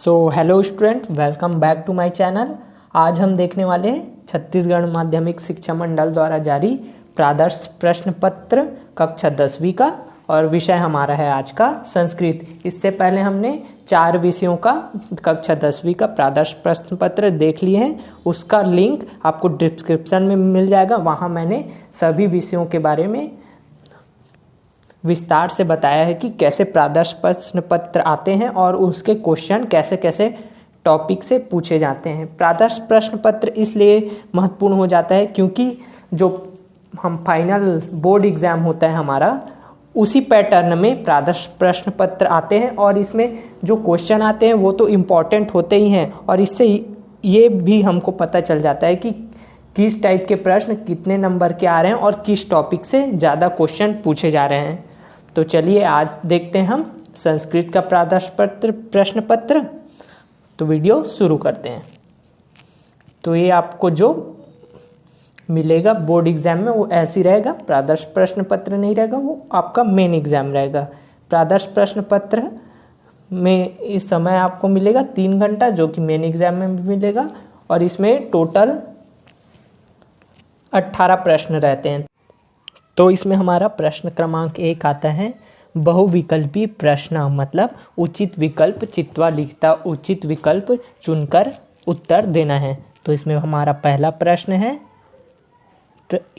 So hello student, welcome back to my channel. आज हम देखने वाले हैं छत्तीसगढ़ माध्यमिक शिक्षा मंडल द्वारा जारी प्रादर्श प्रश्न पत्र कक्षा 10वीं का, और विषय हमारा है आज का संस्कृत। इससे पहले हमने 4 विषयों का कक्षा 10वीं का प्रादर्श प्रश्न पत्र देख लिए हैं। उसका लिंक आपको डिस्क्रिप्शन में मिल जाएगा। वहाँ मैंने सभी विषयों के बारे में विस्तार से बताया है कि कैसे प्रादर्श प्रश्न पत्र आते हैं और उसके क्वेश्चन कैसे कैसे टॉपिक से पूछे जाते हैं। प्रादर्श प्रश्न पत्र इसलिए महत्वपूर्ण हो जाता है क्योंकि जो हम फाइनल बोर्ड एग्ज़ाम होता है हमारा, उसी पैटर्न में प्रादर्श प्रश्न पत्र आते हैं और इसमें जो क्वेश्चन आते हैं वो तो इम्पॉर्टेंट होते ही हैं, और इससे ये भी हमको पता चल जाता है कि किस टाइप के प्रश्न कितने नंबर के आ रहे हैं और किस टॉपिक से ज़्यादा क्वेश्चन पूछे जा रहे हैं। तो चलिए आज देखते हैं हम संस्कृत का प्रादर्श पत्र प्रश्न पत्र। तो वीडियो शुरू करते हैं। तो ये आपको जो मिलेगा बोर्ड एग्जाम में वो ऐसे ही रहेगा, प्रादर्श प्रश्न पत्र नहीं रहेगा, वो आपका मेन एग्जाम रहेगा। प्रादर्श प्रश्न पत्र में इस समय आपको मिलेगा 3 घंटा, जो कि मेन एग्जाम में भी मिलेगा, और इसमें टोटल 18 प्रश्न रहते हैं। तो इसमें हमारा प्रश्न क्रमांक 1 आता है बहुविकल्पी प्रश्न, मतलब उचित विकल्प चित्वा लिखता उचित विकल्प चुनकर उत्तर देना है। तो इसमें हमारा पहला प्रश्न है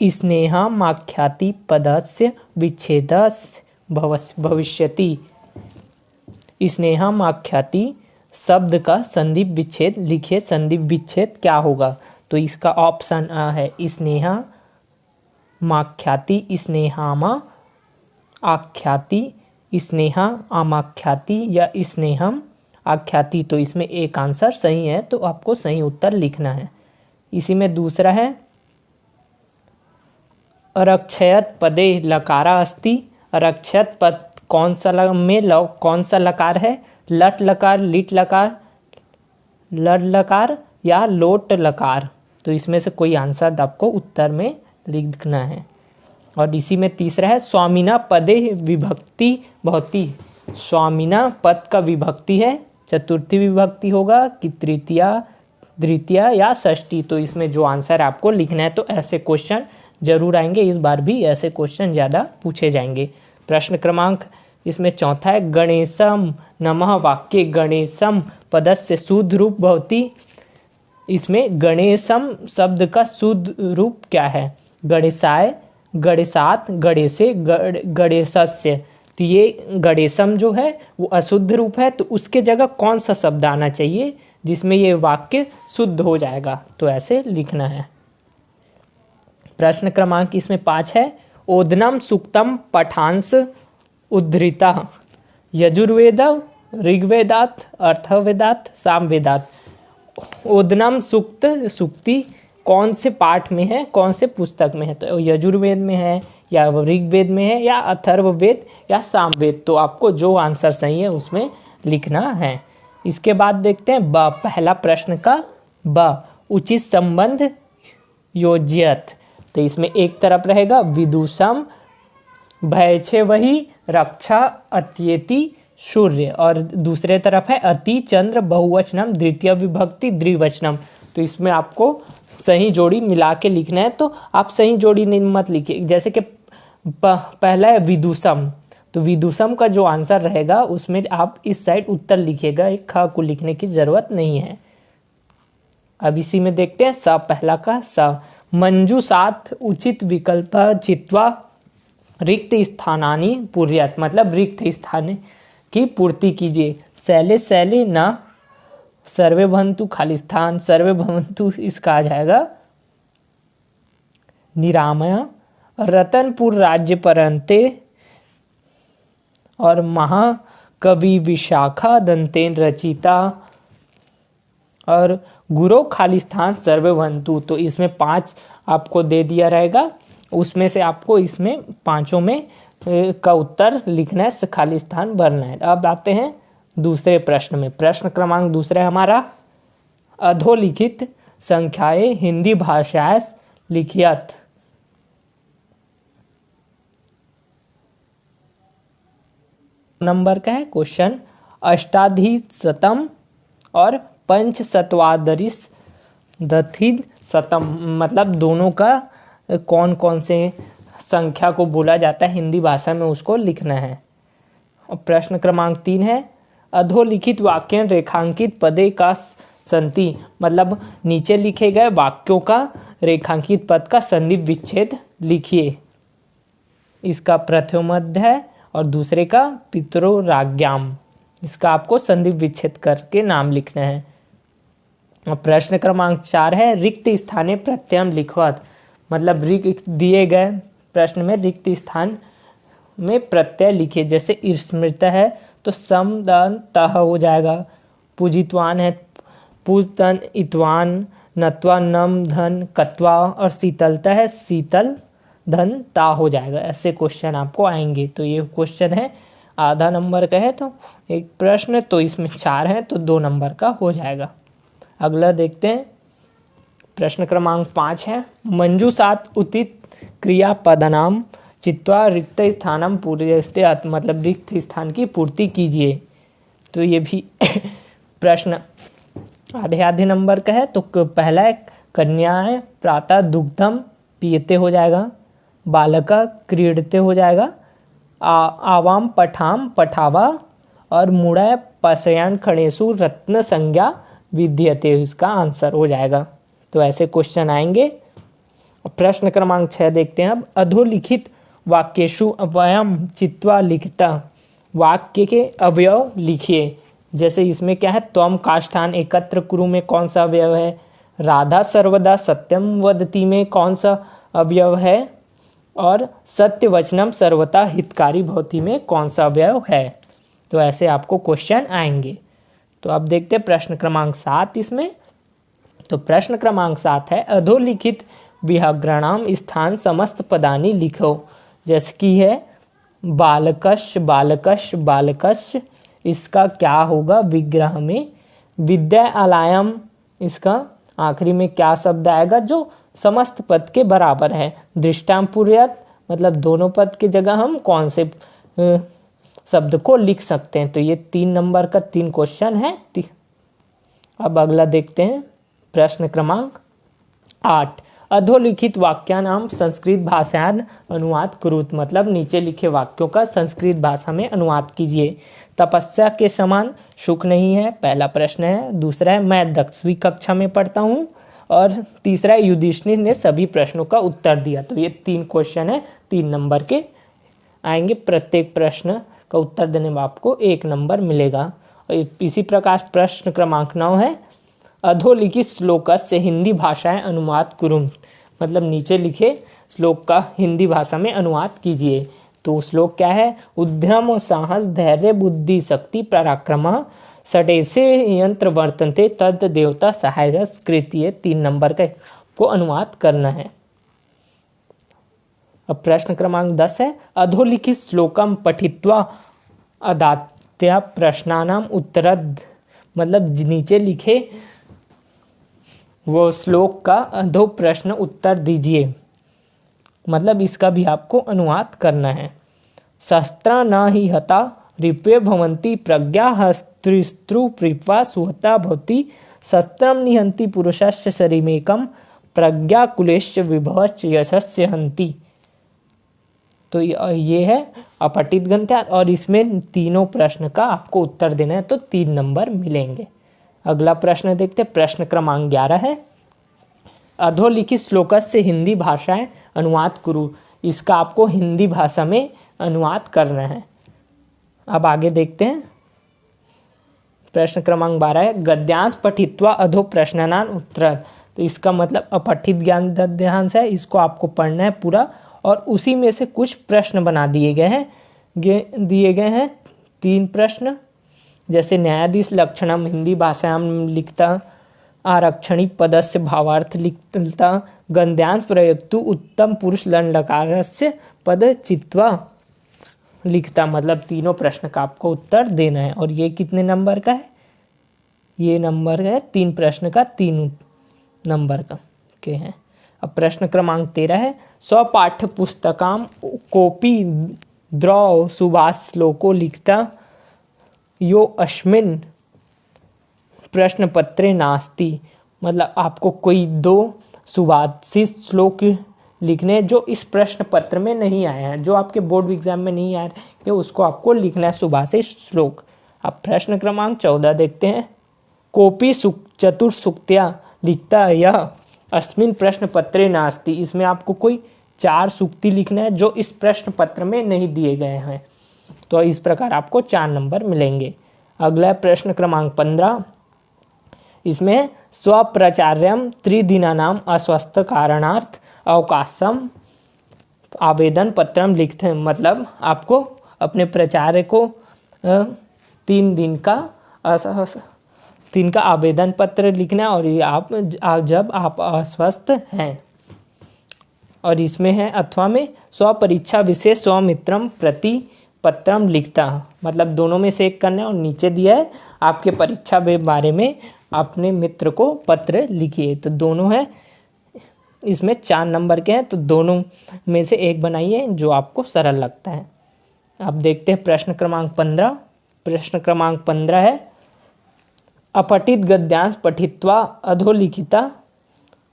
स्नेहामाख्याति पदस्य विच्छेदस्य भविष्यति। स्नेहामाख्याति शब्द का संधि विच्छेद लिखिए। संधि विच्छेद क्या होगा? तो इसका ऑप्शन आ है स्नेहा माख्याति, स्नेहामा आख्याति, स्नेहा आमाख्याति या स्नेहम आख्याति। तो इसमें एक आंसर सही है, तो आपको सही उत्तर लिखना है। इसी में दूसरा है अरक्षयत पदे लकारा अस्ति। अरक्षयत पद कौन सा लकार है? लट लकार, लिट लकार, लड लकार या लोट लकार। तो इसमें से कोई आंसर आपको उत्तर में लिखना है। और इसी में तीसरा है स्वामिना पदे विभक्ति भवति। स्वामिना पद का विभक्ति है, चतुर्थी विभक्ति होगा कि तृतीया, द्वितीया या षष्ठी। तो इसमें जो आंसर आपको लिखना है। तो ऐसे क्वेश्चन जरूर आएंगे, इस बार भी ऐसे क्वेश्चन ज़्यादा पूछे जाएंगे। प्रश्न क्रमांक इसमें चौथा है गणेशम नमः वाक्य गणेशम पदस्य शुद्ध रूप भवति। इसमें गणेशम शब्द का शुद्ध रूप क्या है? गणेशाय, गणेशात, गणेशे, गणेशस्य। तो ये गणेशम जो है वो अशुद्ध रूप है, तो उसके जगह कौन सा शब्द आना चाहिए जिसमें ये वाक्य शुद्ध हो जाएगा? तो ऐसे लिखना है। प्रश्न क्रमांक इसमें 5 है ओदनम सुक्तम पठांस उद्धृता। यजुर्वेद, ऋग्वेदात, अर्थवेदात, सामवेदात। ओदनम सूक्त सूक्ति कौन से पाठ में है, कौन से पुस्तक में है? तो यजुर्वेद में है या ऋग्वेद में है या अथर्ववेद या सामवेद। तो आपको जो आंसर सही है उसमें लिखना है। इसके बाद देखते हैं ब, पहला प्रश्न का ब, उचित संबंध योज्यत। तो इसमें एक तरफ रहेगा विदुषम भयछे वही रक्षा अत्येति सूर्य, और दूसरे तरफ है अति चंद्र बहुवचनम द्वितीय विभक्ति द्विवचनम। तो इसमें आपको सही जोड़ी मिला के लिखना है। तो आप सही जोड़ी नहीं मत लिखिए। जैसे कि पहला है विदुषम, तो विदुषम का जो आंसर रहेगा उसमें आप इस साइड उत्तर लिखिएगा, एक ख को लिखने की जरूरत नहीं है। अब इसी में देखते हैं स, पहला का स, मंजू साथ उचित विकल्प चित्वा रिक्त स्थानानि पूर्यत, मतलब रिक्त स्थान की पूर्ति कीजिए। शैले शैले न सर्वे भवन्तु खाली स्थान, सर्वे भवन्तु इसका आ जाएगा निरामय। रतनपुर राज्य परंते और महाकवि विशाखा दंतेन रचिता, और गुरु खाली स्थान सर्वे भवन्तु। तो इसमें 5 आपको दे दिया रहेगा, उसमें से आपको इसमें पांचों में का उत्तर लिखना है, खाली स्थान भरना है। अब आते हैं दूसरे प्रश्न में। प्रश्न क्रमांक दूसरा है हमारा अधोलिखित संख्याएं हिंदी भाषाएं लिखियत। नंबर का है क्वेश्चन अष्टाधिशतम और पंचसत्वादरिस दथिद शतम, मतलब दोनों का कौन कौन से संख्या को बोला जाता है हिंदी भाषा में उसको लिखना है। और प्रश्न क्रमांक 3 है अधोलिखित वाक्य रेखांकित पदे का संति, मतलब नीचे लिखे गए वाक्यों का रेखांकित पद का संधि विच्छेद लिखिए। इसका प्रथमोध्याय है और दूसरे का पितरोराज्ञाम, इसका आपको संधि विच्छेद करके नाम लिखना है। और प्रश्न क्रमांक 4 है रिक्त स्थाने प्रत्यय लिखवत, मतलब रिक्त दिए गए प्रश्न में रिक्त स्थान में प्रत्यय लिखिए। जैसे स्मृत है तो सम दन तह हो जाएगा, पूजितवान है पूजतन इतवान, नत्वा नम धन कत्वा, और शीतलता है शीतल धन ता हो जाएगा। ऐसे क्वेश्चन आपको आएंगे। तो ये क्वेश्चन है आधा नंबर का है, तो एक प्रश्न तो इसमें 4 है तो 2 नंबर का हो जाएगा। अगला देखते हैं प्रश्न क्रमांक 5 है मंजूषात उचित क्रियापदनाम चित्वा रिक्त स्थानम पूर्यस्ते, मतलब रिक्त स्थान की पूर्ति कीजिए। तो ये भी प्रश्न आधे आधे नंबर का है। तो पहला है कन्याएं प्रातः दुग्धम पीते हो जाएगा, बालका क्रीडते हो जाएगा, आवाम पठाम पठावा, और मुड़ा पशयान खड़ेसु रत्न संज्ञा विद्यते, इसका आंसर हो जाएगा। तो ऐसे क्वेश्चन आएंगे। प्रश्न क्रमांक 6 देखते हैं अब अधोलिखित वाक्येषु अवयम चित्वा लिखिता, वाक्य के अवयव लिखिए। जैसे इसमें क्या है त्वम काष्ठान एकत्र कुरु में कौन सा अवयव है, राधा सर्वदा सत्यम वदती में कौन सा अवयव है, और सत्य वचनम सर्वथा हितकारी भवती में कौन सा अवयव है। तो ऐसे आपको क्वेश्चन आएंगे। तो अब देखते हैं प्रश्न क्रमांक 7 इसमें। तो प्रश्न क्रमांक 7 है अधोलिखित विहग्रणाम स्थान समस्त पदानी लिखो। जैसे कि है बालकश बालकश बालकश, इसका क्या होगा विग्रह में, विद्या आलयम, इसका आखिरी में क्या शब्द आएगा जो समस्त पद के बराबर है। दृष्टांतपूर्वक, मतलब दोनों पद की जगह हम कौन से शब्द को लिख सकते हैं। तो ये 3 नंबर का 3 क्वेश्चन है। अब अगला देखते हैं प्रश्न क्रमांक 8 अधोलिखित वाक्यानाम संस्कृत भाषायां अनुवाद कुरुत, मतलब नीचे लिखे वाक्यों का संस्कृत भाषा में अनुवाद कीजिए। तपस्या के समान सुख नहीं है, पहला प्रश्न है। दूसरा है मैं 10वीं कक्षा में पढ़ता हूँ, और तीसरा है युधिष्ठिर ने सभी प्रश्नों का उत्तर दिया। तो ये 3 क्वेश्चन है, 3 नंबर के आएंगे। प्रत्येक प्रश्न का उत्तर देने में आपको 1 नंबर मिलेगा। और इसी प्रकार प्रश्न क्रमांक 9 है अधोलिखित श्लोक से हिंदी भाषाएं अनुवाद कुरुम, मतलब नीचे लिखे श्लोक का हिंदी भाषा में अनुवाद कीजिए। तो श्लोक क्या है, उद्यम साहस धैर्य बुद्धि शक्ति पराक्रम षडेशे यंत्र वर्तन्ते तद देवता सहाय कृत्य, 3 नंबर का को अनुवाद करना है। अब प्रश्न क्रमांक 10 है अधोलिखित श्लोकम पठित्वा अदात्या प्रश्नानाम उत्तरद, मतलब नीचे लिखे वो श्लोक का अधो प्रश्न उत्तर दीजिए, मतलब इसका भी आपको अनुवाद करना है। शस्त्रा न ही हता रिपे भवंती प्रज्ञा हस्त्रिस्त्रु प्रीपा सुहता भवती शस्त्रम निहंती पुरुषस्य शरीमेकम प्रज्ञा कुलेश्च विभवश्च यशस्य हंती। तो ये है अपठित ग्रंथ, और इसमें तीनों प्रश्न का आपको उत्तर देना है, तो 3 नंबर मिलेंगे। अगला प्रश्न देखते हैं प्रश्न क्रमांक 11 है अधोलिखित श्लोक से हिंदी भाषाएं अनुवाद कुरु, इसका आपको हिंदी भाषा में अनुवाद करना है। अब आगे देखते हैं प्रश्न क्रमांक 12 है गद्यांश पठित्वा अधो प्रश्नानां उत्तर, तो इसका मतलब अपठित ज्ञान गद्यांश है, इसको आपको पढ़ना है पूरा, और उसी में से कुछ प्रश्न बना दिए गए हैं 3 प्रश्न। जैसे न्यायाधीश लक्षणम हिंदी भाषा में लिखता, आरक्षणी पदस्य भावार्थ लिखता, गद्यांश प्रयुक्तु उत्तम पुरुष लकारस्य पद चित्वा लिखता, मतलब तीनों प्रश्न का आपको उत्तर देना है। और ये कितने नंबर का है, ये नंबर है 3 प्रश्न का 3 नंबर का के हैं। अब प्रश्न क्रमांक 13 है स्वपाठ्य पुस्तकाम कोपी द्रव सुभाष श्लोको लिखता यो अस्मिन् प्रश्न पत्रे नास्ति, मतलब आपको कोई 2 सुभाषित श्लोक लिखने जो इस प्रश्न पत्र में नहीं आए हैं, जो आपके बोर्ड एग्जाम में नहीं आए हैं, उसको आपको लिखना है सुभाषित श्लोक। अब प्रश्न क्रमांक 14 देखते हैं। कोपी चतुर्सूक्त्या लिखता यह अस्मिन् प्रश्न पत्रे नास्ति, इसमें आपको कोई 4 सूक्ति लिखना है जो इस प्रश्न पत्र में नहीं दिए गए हैं। तो इस प्रकार आपको 4 नंबर मिलेंगे। अगला प्रश्न क्रमांक 15, इसमें स्वप्रचार्यम त्रिदिनानाम अस्वस्थ कारणार्थ अवकाशम आवेदन पत्रम लिखते हैं, मतलब आपको अपने प्राचार्य को 3 दिन का आवेदन पत्र लिखना है, और ये आप जब आप अस्वस्थ हैं। और इसमें है अथवा में स्वपरीक्षा विशेष स्वमित्रम प्रति पत्रम लिखता, मतलब दोनों में से एक करना है, और नीचे दिया है आपके परीक्षा के बारे में अपने मित्र को पत्र लिखिए। तो दोनों है, इसमें 4 नंबर के हैं, तो दोनों में से एक बनाइए जो आपको सरल लगता है। अब देखते हैं प्रश्न क्रमांक 15। प्रश्न क्रमांक 15 है अपठित गद्यांश पठित्वा अधोलिखिता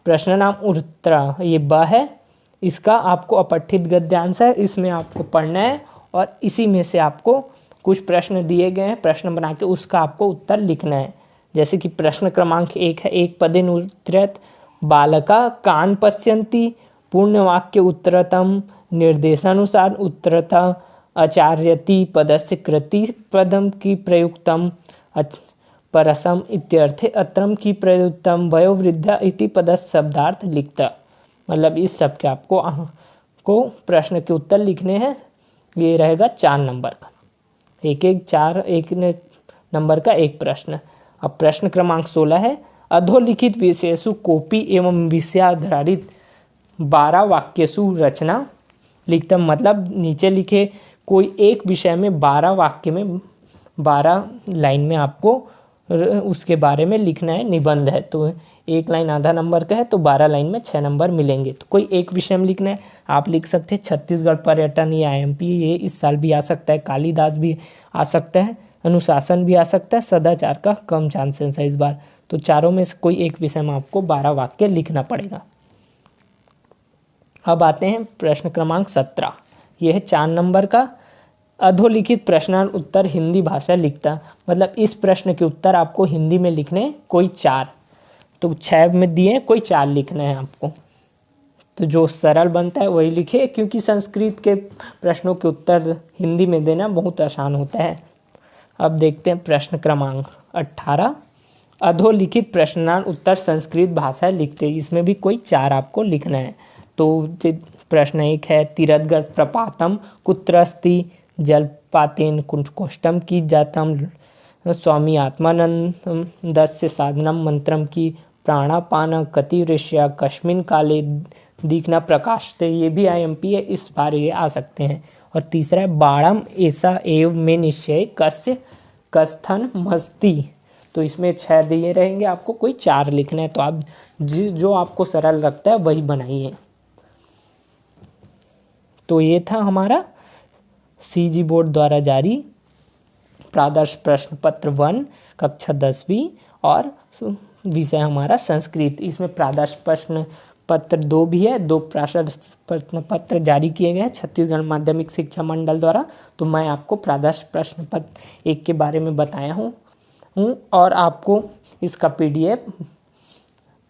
प्रश्न नाम उत्तरा, ये ब है, इसका आपको अपठित गद्यांश है, इसमें आपको पढ़ना है और इसी में से आपको कुछ प्रश्न दिए गए हैं, प्रश्न बना के उसका आपको उत्तर लिखना है। जैसे कि प्रश्न क्रमांक 1 है एक पदेन उत्तरत बालका कान पश्यन्ति, पूर्णवाक्य उत्तरतम, निर्देशानुसार उत्तरता, आचार्यति पदस्य कृति पदम की प्रयुक्तम, परसम इत्यर्थे अत्रम की प्रयुक्तम, वयोवृद्धा इति पदस्य शब्दार्थ लिखता, मतलब इस सब के आपको प्रश्न के उत्तर लिखने हैं। ये रहेगा 4 नंबर का, एक नंबर का एक प्रश्न। अब प्रश्न क्रमांक 16 है अधोलिखित विषयसु कोपी एवं विषयाधारित 12 वाक्यसु रचना लिखता, मतलब नीचे लिखे कोई एक विषय में 12 वाक्य में 12 लाइन में आपको उसके बारे में लिखना है, निबंध है। तो एक लाइन आधा नंबर का है, तो 12 लाइन में 6 नंबर मिलेंगे। तो कोई एक विषय में लिखना है, आप लिख सकते हैं छत्तीसगढ़ पर्यटन या IMP, ये इस साल भी आ सकता है, कालिदास भी आ सकता है, अनुशासन भी आ सकता है, सदाचार का कम चांसेस है इस बार। तो चारों में से कोई एक विषय में आपको 12 वाक्य लिखना पड़ेगा। अब आते हैं प्रश्न क्रमांक 17, यह है 4 नंबर का अधोलिखित प्रश्न उत्तर हिंदी भाषा लिखता, मतलब इस प्रश्न के उत्तर आपको हिंदी में लिखने कोई 4, तो 6 में दिए कोई 4 लिखना है आपको। तो जो सरल बनता है वही लिखे, क्योंकि संस्कृत के प्रश्नों के उत्तर हिंदी में देना बहुत आसान होता है। अब देखते हैं प्रश्न क्रमांक 18 अधोलिखित प्रश्नान उत्तर संस्कृत भाषा लिखते, इसमें भी कोई 4 आपको लिखना है। तो प्रश्न 1 है तीरथगढ़ प्रपातम कुत्र अस्ति, जलपातेन कुंठकोष्ठम की जातम, स्वामी आत्मानंद दस्य साधनम मंत्रम की, प्राणापान कति ऋष्या कस्मिन काले दीखना प्रकाशते, ये भी IMP है, इस बार ये आ सकते हैं। और तीसरा है बाणम ऐसा एव में निश्चय कस्य कस्थन मस्ती, तो इसमें 6 दिए रहेंगे, आपको कोई 4 लिखना है। तो आप जो आपको सरल लगता है वही बनाइए। तो ये था हमारा CG बोर्ड द्वारा जारी प्रादर्श प्रश्न पत्र 1 कक्षा 10वीं और विषय हमारा संस्कृत। इसमें प्रादर्श प्रश्न पत्र 2 भी है, 2 प्रादर्श प्रश्न पत्र जारी किए गए हैं छत्तीसगढ़ माध्यमिक शिक्षा मंडल द्वारा। तो मैं आपको प्रादर्श प्रश्न पत्र 1 के बारे में बताया हूँ और आपको इसका PDF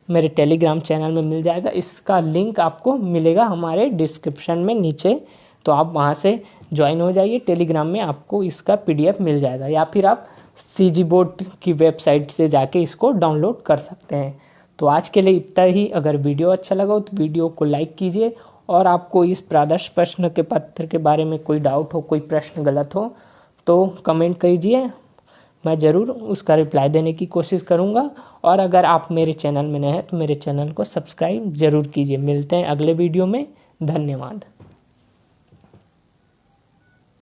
मेरे टेलीग्राम चैनल में मिल जाएगा। इसका लिंक आपको मिलेगा हमारे डिस्क्रिप्शन में नीचे, तो आप वहाँ से ज्वाइन हो जाइए टेलीग्राम में, आपको इसका PDF मिल जाएगा, या फिर आप CG बोर्ड की वेबसाइट से जाके इसको डाउनलोड कर सकते हैं। तो आज के लिए इतना ही। अगर वीडियो अच्छा लगा हो तो वीडियो को लाइक कीजिए, और आपको इस प्रादर्श प्रश्न के पत्र के बारे में कोई डाउट हो, कोई प्रश्न गलत हो तो कमेंट कीजिए, मैं ज़रूर उसका रिप्लाई देने की कोशिश करूँगा। और अगर आप मेरे चैनल में नए हैं तो मेरे चैनल को सब्सक्राइब ज़रूर कीजिए। मिलते हैं अगले वीडियो में, धन्यवाद।